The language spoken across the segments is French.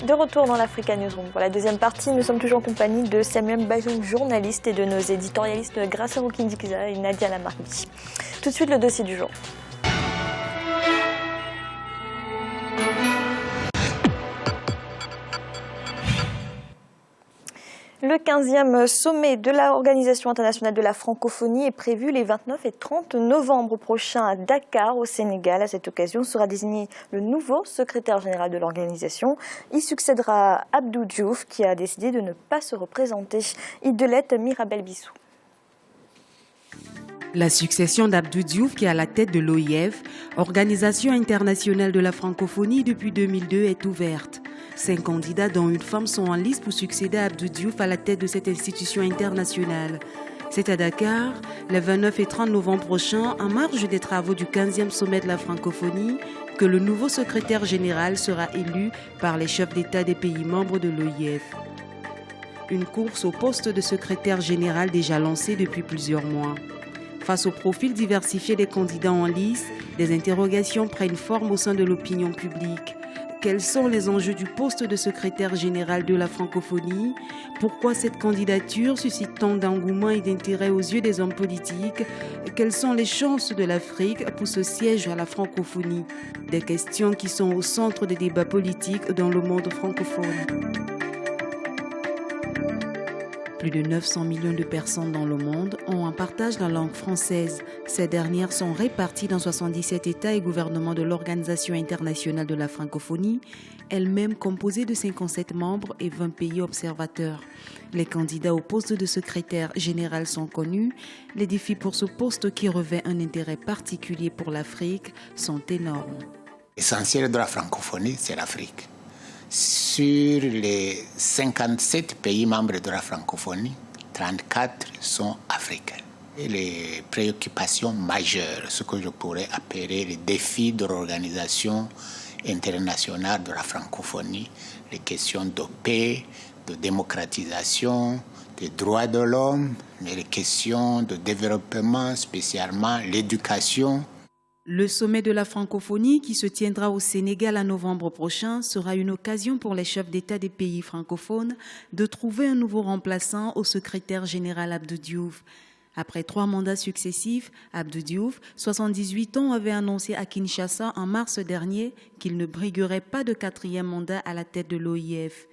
De retour dans l'Africa Newsroom. Pour la deuxième partie, nous sommes toujours en compagnie de Samuel Bajoum, journaliste, et de nos éditorialistes Gracia Rukindikiza et Nadia Lamarbi. Tout de suite, le dossier du jour. Le 15e sommet de l'Organisation internationale de la francophonie est prévu les 29 et 30 novembre prochains à Dakar, au Sénégal. À cette occasion sera désigné le nouveau secrétaire général de l'organisation. Il succédera Abdou Diouf, qui a décidé de ne pas se représenter. Idelette Mirabel Bissou. La succession d'Abdou Diouf, qui est à la tête de l'OIF, Organisation internationale de la francophonie depuis 2002, est ouverte. 5 candidats, dont une femme, sont en lice pour succéder à Abdou Diouf à la tête de cette institution internationale. C'est à Dakar, les 29 et 30 novembre prochains, en marge des travaux du 15e sommet de la francophonie, que le nouveau secrétaire général sera élu par les chefs d'État des pays membres de l'OIF. Une course au poste de secrétaire général déjà lancée depuis plusieurs mois. Face au profil diversifié des candidats en lice, des interrogations prennent forme au sein de l'opinion publique. Quels sont les enjeux du poste de secrétaire général de la francophonie? Pourquoi cette candidature suscite tant d'engouement et d'intérêt aux yeux des hommes politiques? Quelles sont les chances de l'Afrique pour ce siège à la francophonie? Des questions qui sont au centre des débats politiques dans le monde francophone. Plus de 900 millions de personnes dans le monde ont un partage la langue française. Ces dernières sont réparties dans 77 États et gouvernements de l'Organisation internationale de la francophonie, elle-même composée de 57 membres et 20 pays observateurs. Les candidats au poste de secrétaire général sont connus. Les défis pour ce poste qui revêt un intérêt particulier pour l'Afrique sont énormes. L'essentiel de la francophonie, c'est l'Afrique. Sur les 57 pays membres de la francophonie, 34 sont africains. Et les préoccupations majeures, ce que je pourrais appeler les défis de l'Organisation internationale de la francophonie, les questions de paix, de démocratisation, des droits de l'homme, mais les questions de développement, spécialement l'éducation. Le sommet de la francophonie qui se tiendra au Sénégal en novembre prochain sera une occasion pour les chefs d'État des pays francophones de trouver un nouveau remplaçant au secrétaire général Abdou Diouf. Après 3 mandats successifs, Abdou Diouf, 78 ans, avait annoncé à Kinshasa en mars dernier qu'il ne briguerait pas de 4e mandat à la tête de l'OIF.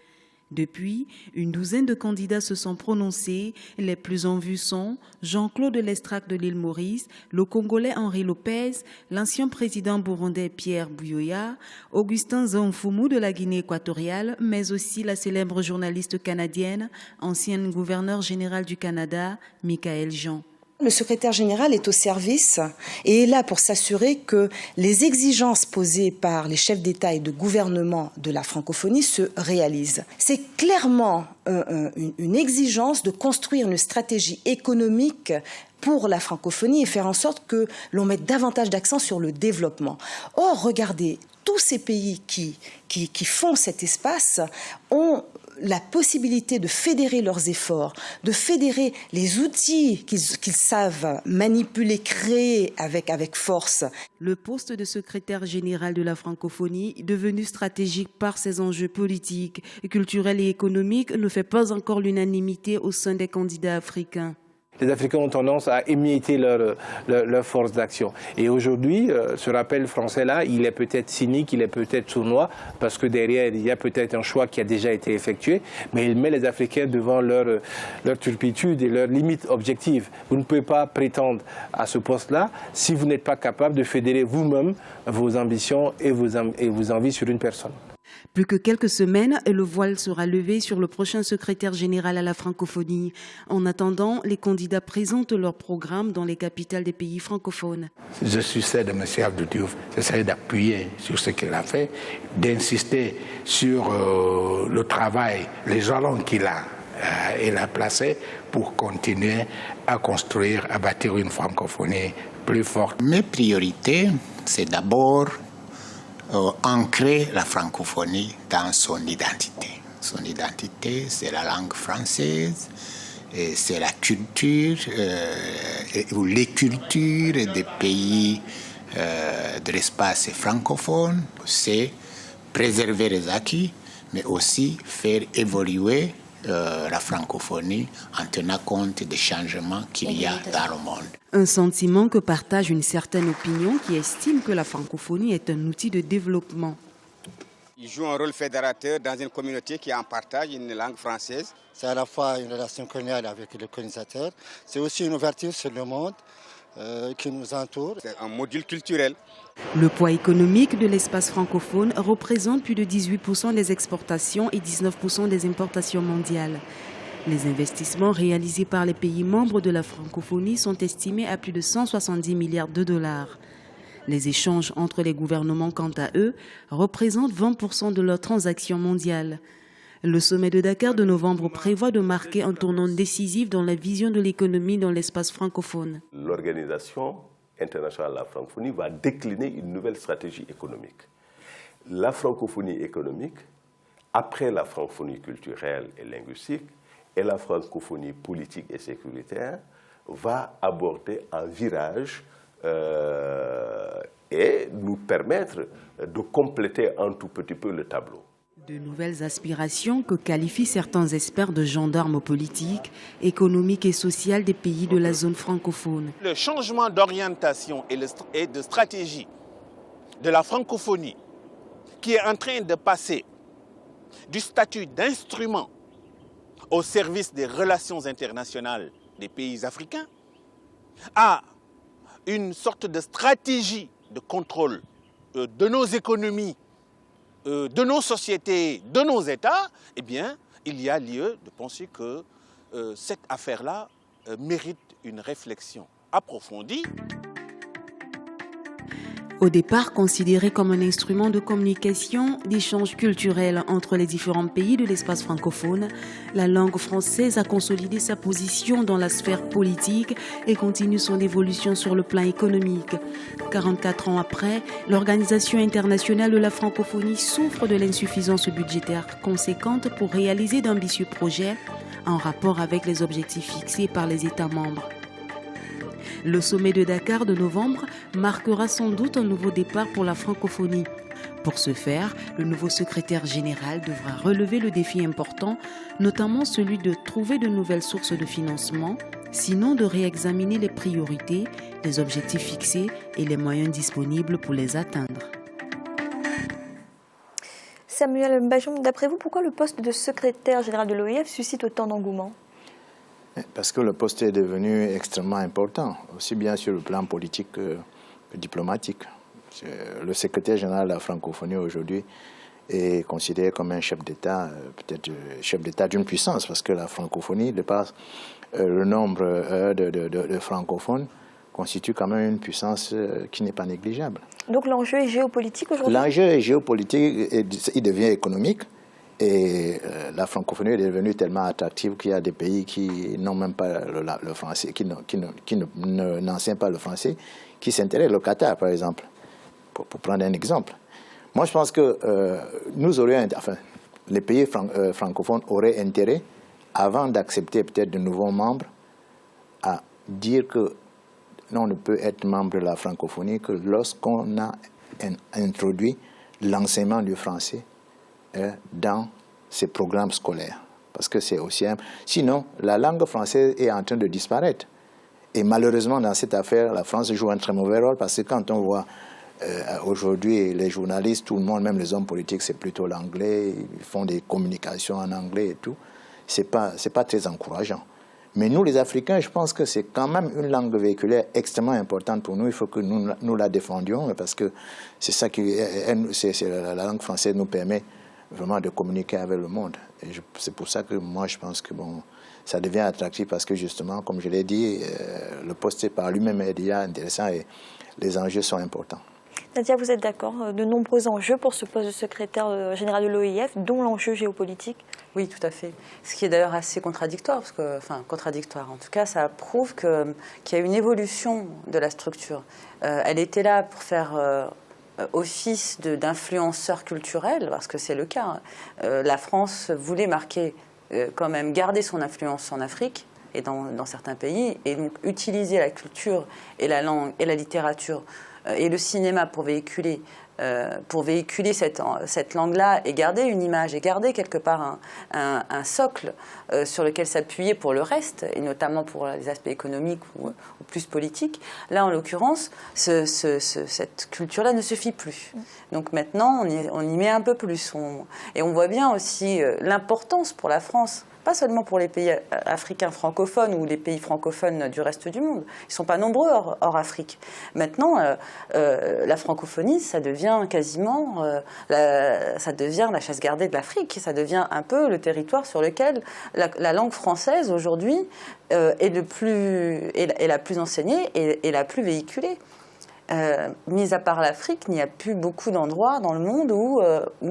Depuis, une douzaine de candidats se sont prononcés. Les plus en vue sont Jean-Claude Lestrac de l'île Maurice, le Congolais Henri Lopez, l'ancien président burundais Pierre Buyoya, Augustin Zonfumu de la Guinée équatoriale, mais aussi la célèbre journaliste canadienne, ancienne gouverneure générale du Canada, Michaëlle Jean. Le secrétaire général est au service et est là pour s'assurer que les exigences posées par les chefs d'État et de gouvernement de la francophonie se réalisent. C'est clairement une exigence de construire une stratégie économique pour la francophonie et faire en sorte que l'on mette davantage d'accent sur le développement. Or, regardez, tous ces pays qui font cet espace ont la possibilité de fédérer leurs efforts, de fédérer les outils qu'ils savent manipuler, créer avec force. Le poste de secrétaire général de la francophonie, devenu stratégique par ses enjeux politiques, culturels et économiques, ne fait pas encore l'unanimité au sein des candidats africains. Les Africains ont tendance à émietter leur force d'action. Et aujourd'hui, ce rappel français-là, il est peut-être cynique, il est peut-être sournois, parce que derrière, il y a peut-être un choix qui a déjà été effectué, mais il met les Africains devant leur turpitude et leurs limites objectives. Vous ne pouvez pas prétendre à ce poste-là si vous n'êtes pas capable de fédérer vous-même vos ambitions et vos envies sur une personne. Plus que quelques semaines et le voile sera levé sur le prochain secrétaire général à la francophonie. En attendant, les candidats présentent leur programme dans les capitales des pays francophones. Je suis celle de M. Abdou Diouf, j'essaie d'appuyer sur ce qu'il a fait, d'insister sur le travail, les jalons qu'il a placés pour continuer à construire, à bâtir une francophonie plus forte. Mes priorités, c'est d'abord ancrer la francophonie dans son identité. Son identité, c'est la langue française, c'est la culture, ou les cultures des pays de l'espace francophone. C'est préserver les acquis, mais aussi faire évoluer la francophonie en tenant compte des changements qu'il y a dans le monde. Un sentiment que partage une certaine opinion qui estime que la francophonie est un outil de développement. Il joue un rôle fédérateur dans une communauté qui en partage une langue française. C'est à la fois une relation coloniale avec les colonisateurs, c'est aussi une ouverture sur le monde qui nous entoure. C'est un module culturel. Le poids économique de l'espace francophone représente plus de 18% des exportations et 19% des importations mondiales. Les investissements réalisés par les pays membres de la francophonie sont estimés à plus de 170 milliards de dollars. Les échanges entre les gouvernements, quant à eux, représentent 20% de leurs transactions mondiales. Le sommet de Dakar de novembre prévoit de marquer un tournant décisif dans la vision de l'économie dans l'espace francophone. L'Organisation internationale de la francophonie va décliner une nouvelle stratégie économique. La francophonie économique, après la francophonie culturelle et linguistique, et la francophonie politique et sécuritaire, va aborder un virage et nous permettre de compléter un tout petit peu le tableau. De nouvelles aspirations que qualifient certains experts de gendarmes politiques, économiques et sociales des pays de la zone francophone. Le changement d'orientation et de stratégie de la francophonie qui est en train de passer du statut d'instrument au service des relations internationales des pays africains à une sorte de stratégie de contrôle de nos économies, de nos sociétés, de nos États, eh bien, il y a lieu de penser que cette affaire-là mérite une réflexion approfondie. Au départ considérée comme un instrument de communication, d'échange culturel entre les différents pays de l'espace francophone, la langue française a consolidé sa position dans la sphère politique et continue son évolution sur le plan économique. 44 ans après, l'Organisation internationale de la francophonie souffre de l'insuffisance budgétaire conséquente pour réaliser d'ambitieux projets en rapport avec les objectifs fixés par les États membres. Le sommet de Dakar de novembre marquera sans doute un nouveau départ pour la francophonie. Pour ce faire, le nouveau secrétaire général devra relever le défi important, notamment celui de trouver de nouvelles sources de financement, sinon de réexaminer les priorités, les objectifs fixés et les moyens disponibles pour les atteindre. Samuel Bajoum, d'après vous, pourquoi le poste de secrétaire général de l'OIF suscite autant d'engouement ? Parce que le poste est devenu extrêmement important, aussi bien sur le plan politique que diplomatique. Le secrétaire général de la francophonie aujourd'hui est considéré comme un chef d'État, peut-être chef d'État d'une puissance, parce que la francophonie, de par le nombre de francophones, constitue quand même une puissance qui n'est pas négligeable. Donc l'enjeu est géopolitique aujourd'hui ? L'enjeu est géopolitique, il devient économique. Et la francophonie est devenue tellement attractive qu'il y a des pays qui n'ont même pas le français, qui n'enseignent pas le français, qui s'intéressent. Le Qatar, par exemple, pour prendre un exemple. Moi, je pense que les pays francophones auraient intérêt, avant d'accepter peut-être de nouveaux membres, à dire que on ne peut être membre de la francophonie que lorsqu'on a introduit l'enseignement du français dans ces programmes scolaires. Parce que c'est aussi... Sinon, la langue française est en train de disparaître. Et malheureusement, dans cette affaire, la France joue un très mauvais rôle parce que quand on voit aujourd'hui les journalistes, tout le monde, même les hommes politiques, c'est plutôt l'anglais, ils font des communications en anglais et tout, c'est pas très encourageant. Mais nous, les Africains, je pense que c'est quand même une langue véhiculaire extrêmement importante pour nous. Il faut que nous la défendions parce que c'est ça qui... la langue française nous permet vraiment de communiquer avec le monde. Et c'est pour ça que moi, je pense que ça devient attractif parce que justement, comme je l'ai dit, le poste par lui-même est déjà intéressant et les enjeux sont importants. Nadia, vous êtes d'accord? De nombreux enjeux pour ce poste de secrétaire général de l'OIF, dont l'enjeu géopolitique? Oui, tout à fait. Ce qui est d'ailleurs assez contradictoire, parce que, enfin contradictoire. En tout cas, ça prouve qu'il y a une évolution de la structure. Elle était là pour faire office d'influenceur culturel, parce que c'est le cas. La France voulait marquer, quand même, garder son influence en Afrique et dans certains pays, et donc utiliser la culture et la langue et la littérature et le cinéma pour véhiculer pour véhiculer cette langue-là et garder une image et garder quelque part un socle sur lequel s'appuyer pour le reste, et notamment pour les aspects économiques ou plus politiques. Là, en l'occurrence, cette culture-là ne suffit plus. Donc maintenant, on y met un peu plus. Et on voit bien aussi l'importance pour la France, pas seulement pour les pays africains francophones ou les pays francophones du reste du monde. Ils ne sont pas nombreux hors Afrique. Maintenant, la francophonie, ça devient quasiment ça devient la chasse gardée de l'Afrique. Ça devient un peu le territoire sur lequel la langue française, aujourd'hui, est la plus enseignée et la plus véhiculée. Mis à part l'Afrique, il n'y a plus beaucoup d'endroits dans le monde où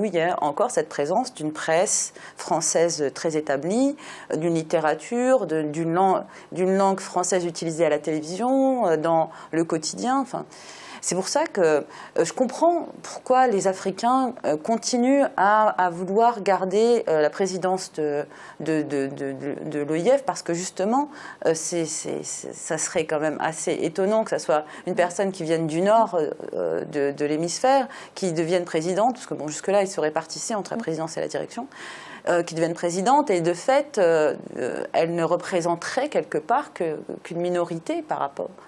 il y a encore cette présence d'une presse française très établie, d'une littérature, d'une langue française utilisée à la télévision, dans le quotidien. Enfin, c'est pour ça que je comprends pourquoi les Africains continuent à vouloir garder la présidence de l'OIF, parce que justement, ça serait quand même assez étonnant que ce soit une personne qui vienne du nord de l'hémisphère qui devienne présidente, parce que bon, jusque-là, ils se répartissaient entre la présidence et la direction, qui devienne présidente, et de fait, elle ne représenterait quelque part qu'une minorité par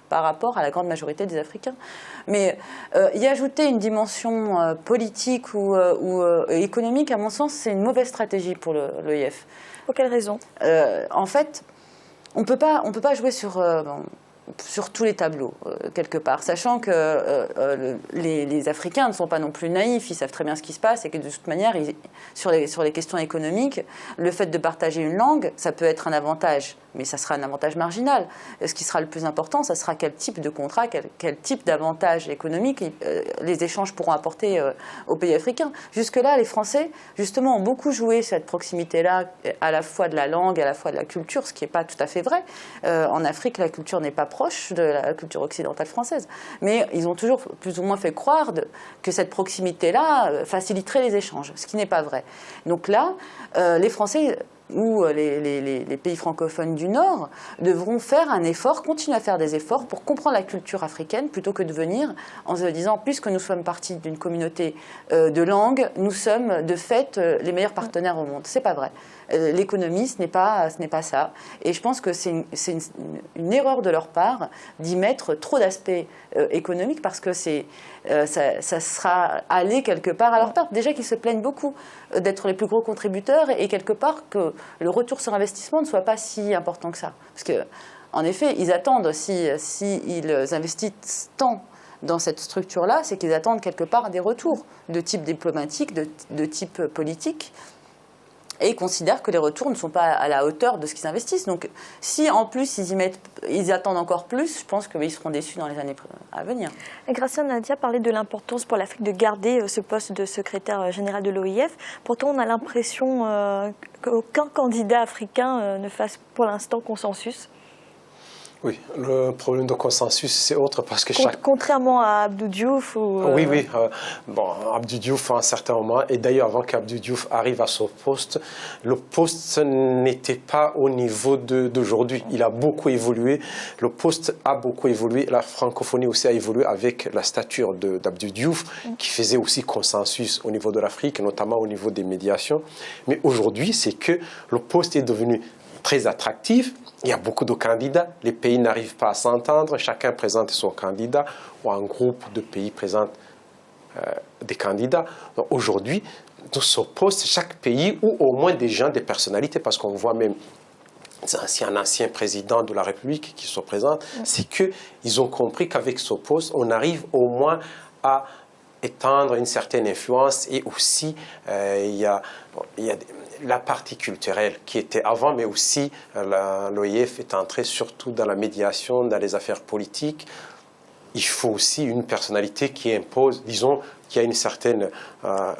rapport à la grande majorité des Africains. Mais y ajouter une dimension politique ou économique, à mon sens, c'est une mauvaise stratégie pour l'OIF. Pour quelle raison ? En fait, on peut pas jouer sur tous les tableaux, quelque part, sachant que les Africains ne sont pas non plus naïfs, ils savent très bien ce qui se passe et que de toute manière, sur les questions économiques, le fait de partager une langue, ça peut être un avantage, mais ça sera un avantage marginal. Ce qui sera le plus important, ça sera quel type de contrat, quel type d'avantage économique les échanges pourront apporter aux pays africains. Jusque-là, les Français, justement, ont beaucoup joué cette proximité-là, à la fois de la langue, à la fois de la culture, ce qui n'est pas tout à fait vrai. En Afrique, la culture n'est pas proche de la culture occidentale française. Mais ils ont toujours plus ou moins fait croire que cette proximité-là faciliterait les échanges, ce qui n'est pas vrai. Donc là, les Français ou les pays francophones du Nord devront faire un effort, continuer à faire des efforts pour comprendre la culture africaine, plutôt que de venir en se disant, puisque nous sommes partie d'une communauté de langue, nous sommes de fait les meilleurs partenaires au monde. C'est pas vrai. L'économie, ce n'est pas ça. Et je pense que c'est une erreur de leur part d'y mettre trop d'aspects économiques, parce que ça sera aller quelque part à leur perte. Déjà qu'ils se plaignent beaucoup d'être les plus gros contributeurs, et quelque part que le retour sur investissement ne soit pas si important que ça. Parce que, en effet, ils attendent, si ils investissent tant dans cette structure-là, c'est qu'ils attendent quelque part des retours de type diplomatique, de type politique, et considèrent que les retours ne sont pas à la hauteur de ce qu'ils investissent. Donc, si en plus ils attendent encore plus, je pense qu'ils seront déçus dans les années à venir. Gracia Nadia parlait de l'importance pour l'Afrique de garder ce poste de secrétaire général de l'OIF. Pourtant, on a l'impression qu'aucun candidat africain ne fasse pour l'instant consensus. Oui, le problème de consensus, c'est autre parce que Contrairement à Abdou Diouf Oui. Bon, Abdou Diouf, à un certain moment, et d'ailleurs, avant qu'Abdou Diouf arrive à son poste, le poste n'était pas au niveau d'aujourd'hui. Il a beaucoup évolué. Le poste a beaucoup évolué. La francophonie aussi a évolué avec la stature d'Abdou Diouf, qui faisait aussi consensus au niveau de l'Afrique, notamment au niveau des médiations. Mais aujourd'hui, c'est que le poste est devenu très attractif. Il y a beaucoup de candidats. Les pays n'arrivent pas à s'entendre. Chacun présente son candidat, ou un groupe de pays présente des candidats. Aujourd'hui, dans ce poste, chaque pays, ou au moins des gens, des personnalités, parce qu'on voit même un ancien président de la République qui se présente, c'est qu'ils ont compris qu'avec ce poste, on arrive au moins à étendre une certaine influence, et aussi il y a la partie culturelle qui était avant, mais aussi l'OIF est entré surtout dans la médiation, dans les affaires politiques. Il faut aussi une personnalité qui impose, disons, qui a une certaine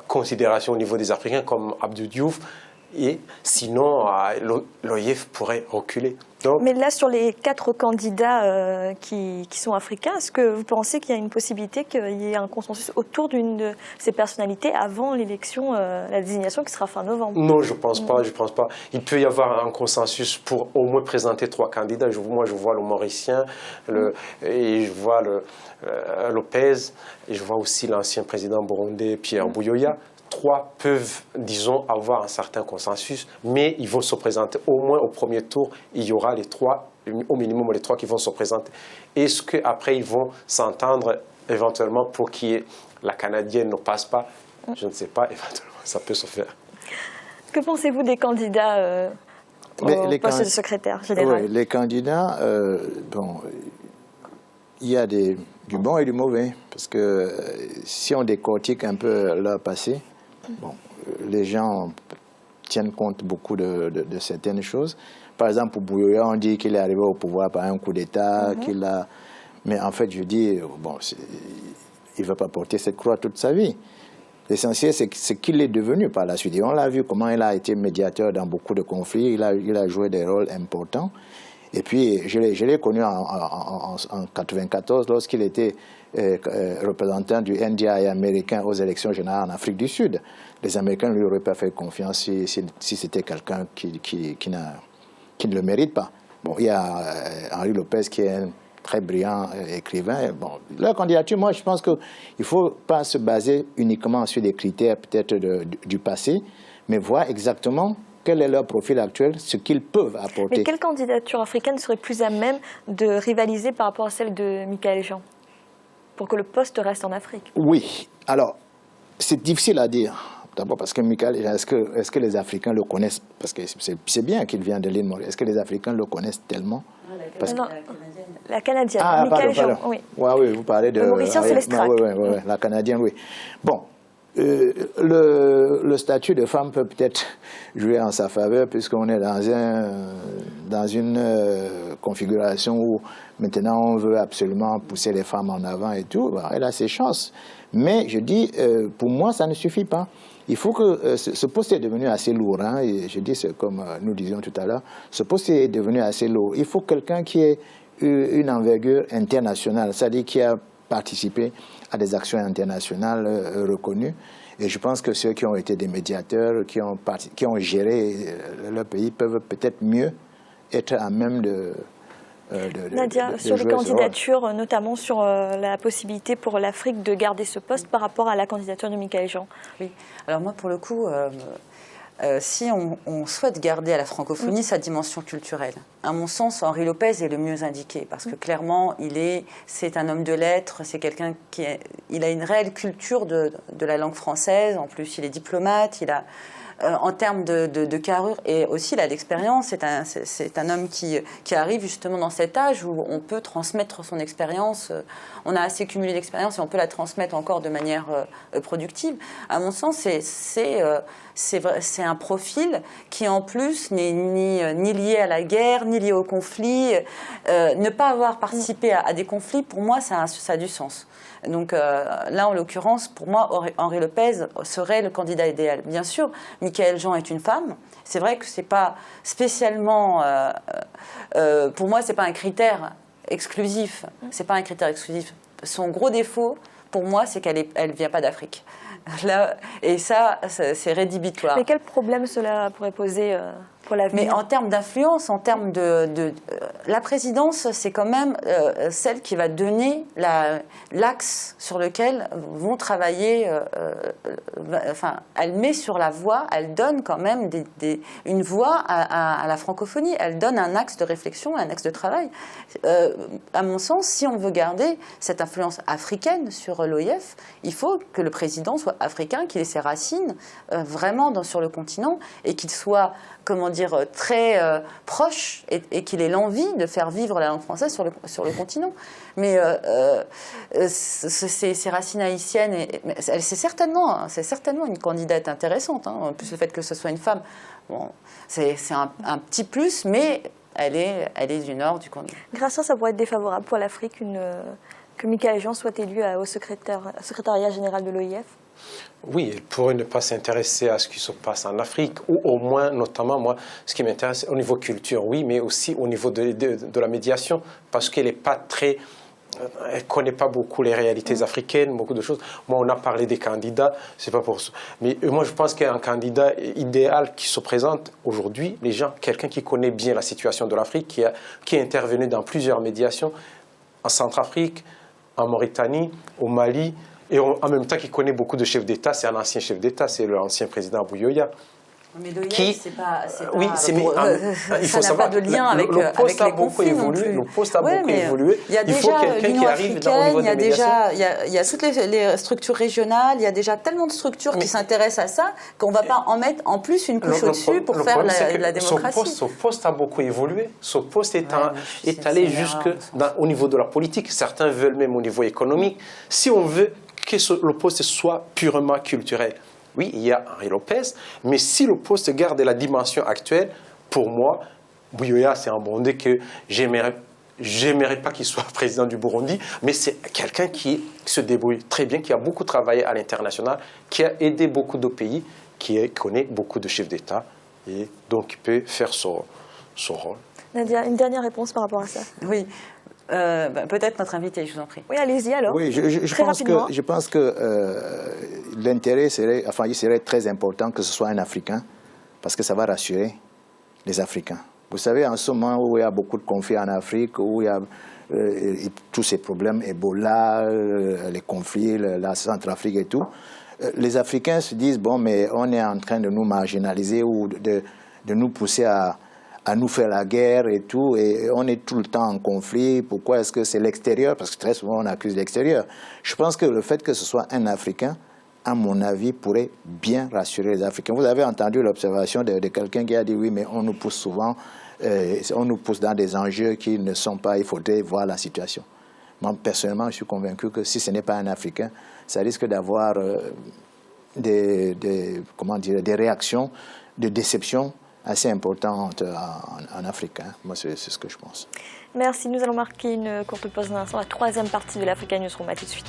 considération au niveau des Africains, comme Abdou Diouf. Et sinon, l'OIF pourrait reculer. Donc, mais là, sur les 4 candidats qui sont africains, est-ce que vous pensez qu'il y a une possibilité qu'il y ait un consensus autour d'une de ces personnalités avant l'élection, la désignation qui sera fin novembre? Non, je pense pas. Il peut y avoir un consensus pour au moins présenter 3 candidats. Moi, je vois le Mauricien, et je vois Lopez, et je vois aussi l'ancien président burundais Pierre Buyoya. 3 peuvent, disons, avoir un certain consensus, mais ils vont se présenter au moins au premier tour. Il y aura les 3, au minimum les 3 qui vont se présenter. Est-ce qu'après ils vont s'entendre éventuellement pour que la Canadienne ne passe pas? Je ne sais pas, éventuellement ça peut se faire. Que pensez-vous des candidats au poste de secrétaire général? Oui, les candidats, bon, il y a du bon et du mauvais, parce que si on décortique un peu leur passé, bon, les gens tiennent compte beaucoup de certaines choses. Par exemple, pour Buyoya, on dit qu'il est arrivé au pouvoir par un coup d'État, mais en fait, je dis, bon, il ne va pas porter cette croix toute sa vie. L'essentiel, c'est ce qu'il est devenu par la suite. Et on l'a vu comment il a été médiateur dans beaucoup de conflits, il a joué des rôles importants. Et puis, je l'ai connu en 1994, lorsqu'il était représentant du NDI américain aux élections générales en Afrique du Sud. Les Américains ne lui auraient pas fait confiance si c'était quelqu'un qui ne le mérite pas. Bon, il y a Henri Lopez qui est un très brillant écrivain. Bon, leur candidature, moi, je pense qu'il ne faut pas se baser uniquement sur des critères peut-être du passé, mais voir exactement quel est leur profil actuel, ce qu'ils peuvent apporter. Mais quelle candidature africaine serait plus à même de rivaliser par rapport à celle de Michaël Jean, pour que le poste reste en Afrique? Oui, alors, c'est difficile à dire. D'abord parce que Michaël Jean, est-ce que les Africains le connaissent? Parce que c'est bien qu'il vient de l'île Maurice. Est-ce que les Africains le connaissent tellement? La Canadienne, ah, Michaël Jean, oui. Ouais, oui, vous parlez de... Le Mauricien, c'est l'Estrak. Oui, la Canadienne, oui. Bon. Le statut de femme peut peut-être jouer en sa faveur puisqu'on est dans une configuration où maintenant on veut absolument pousser les femmes en avant et tout. Bon, elle a ses chances. Mais je dis, pour moi, ça ne suffit pas. Il faut que ce poste est devenu assez lourd. Hein, et je dis, c'est comme nous disions tout à l'heure, ce poste est devenu assez lourd. Il faut quelqu'un qui ait une envergure internationale, c'est-à-dire qui a participé à des actions internationales reconnues. Et je pense que ceux qui ont été des médiateurs, qui ont géré leur pays, peuvent peut-être mieux être à même de Nadia, sur les candidatures, notamment sur la possibilité pour l'Afrique de garder ce poste par rapport à la candidature de Michaël Jean. Oui, alors moi pour le coup, si on souhaite garder à la francophonie sa dimension culturelle, à mon sens, Henri Lopez est le mieux indiqué parce que clairement, c'est un homme de lettres, c'est quelqu'un il a une réelle culture de la langue française. En plus, il est diplomate, il a en termes de carrure et aussi il a l'expérience. C'est un homme qui arrive justement dans cet âge où on peut transmettre son expérience. On a assez cumulé d'expérience et on peut la transmettre encore de manière productive. À mon sens, c'est un profil qui en plus n'est ni lié à la guerre, ni lié au conflit. Ne pas avoir participé à des conflits, pour moi, ça a du sens. Donc là, en l'occurrence, pour moi, Henri Lopez serait le candidat idéal. Bien sûr, Michaël Jean est une femme. C'est vrai que c'est pas spécialement... pour moi, c'est pas un critère exclusif. C'est pas un critère exclusif. Son gros défaut, pour moi, c'est qu'elle vient pas d'Afrique. Là, et ça, c'est rédhibitoire. Mais quel problème cela pourrait poser pour l'avenir? Mais en termes d'influence, en termes la présidence, c'est quand même celle qui va donner l'axe sur lequel vont travailler. Enfin, elle met sur la voie, elle donne quand même une voie à la francophonie. Elle donne un axe de réflexion, un axe de travail. À mon sens, si on veut garder cette influence africaine sur l'OIF, il faut que le président soit africain, qu'il ait ses racines vraiment sur le continent et qu'il soit, comment dire, très proche et qu'il ait l'envie de faire vivre la langue française sur le continent. Mais ces racines haïtiennes, c'est certainement une candidate intéressante. Hein. En plus, le fait que ce soit une femme, bon, c'est un petit plus, mais elle est du nord du continent. Grâce à ça, ça pourrait être défavorable pour l'Afrique, Que Michaël Jean soit élu au secrétariat général de l'OIF? Oui, il pourrait ne pas s'intéresser à ce qui se passe en Afrique, ou au moins, notamment, moi, ce qui m'intéresse au niveau culture, oui, mais aussi au niveau de la médiation, parce qu'elle n'est pas très... Elle ne connaît pas beaucoup les réalités africaines, beaucoup de choses. Moi, on a parlé des candidats, c'est pas pour ça. Mais moi, je pense qu'il y a un candidat idéal qui se présente aujourd'hui, quelqu'un qui connaît bien la situation de l'Afrique, qui est intervenu dans plusieurs médiations, en Centrafrique, en Mauritanie, au Mali, et en même temps qui connaît beaucoup de chefs d'État. C'est un ancien chef d'État, c'est l'ancien président Bouyoya. Mais l'OIF, c'est pas oui, il faut ça n'a pas de lien avec les conflits non plus. Le poste a beaucoup évolué. Il y a déjà l'Union africaine, il y a toutes les structures régionales, il y a déjà tellement de structures qui s'intéressent à ça qu'on ne va pas en mettre en plus une couche au-dessus pour faire la démocratie. Ce poste a beaucoup évolué. Ce poste est allé jusque au niveau de la politique. Certains veulent même au niveau économique. Si on veut que le poste soit purement culturel, oui, il y a Henri Lopez, mais si le poste garde la dimension actuelle, pour moi, Bouyoya, c'est un Burundais que j'aimerais pas qu'il soit président du Burundi, mais c'est quelqu'un qui se débrouille très bien, qui a beaucoup travaillé à l'international, qui a aidé beaucoup de pays, qui connaît beaucoup de chefs d'État, et donc qui peut faire son rôle. Nadia, une dernière réponse par rapport à ça? Oui. Peut-être notre invité, je vous en prie. Oui, allez-y alors. Oui, je pense que l'intérêt serait, enfin, il serait très important que ce soit un Africain, parce que ça va rassurer les Africains. Vous savez, en ce moment où il y a beaucoup de conflits en Afrique, où il y a tous ces problèmes, Ebola, les conflits, la Centrafrique et tout, les Africains se disent, bon, mais on est en train de nous marginaliser ou de nous pousser à nous faire la guerre et tout, et on est tout le temps en conflit. Pourquoi est-ce que c'est l'extérieur? Parce que très souvent on accuse l'extérieur. Je pense que le fait que ce soit un Africain, à mon avis, pourrait bien rassurer les Africains. Vous avez entendu l'observation de quelqu'un qui a dit oui, mais on nous pousse souvent, on nous pousse dans des enjeux qui ne sont pas, il faudrait voir la situation. Moi, personnellement, je suis convaincu que si ce n'est pas un Africain, ça risque d'avoir des réactions de déception assez importante en Afrique. Moi, c'est ce que je pense. Merci. Nous allons marquer une courte pause d'un instant. La troisième partie de l'Africa Newsroom. À tout de suite.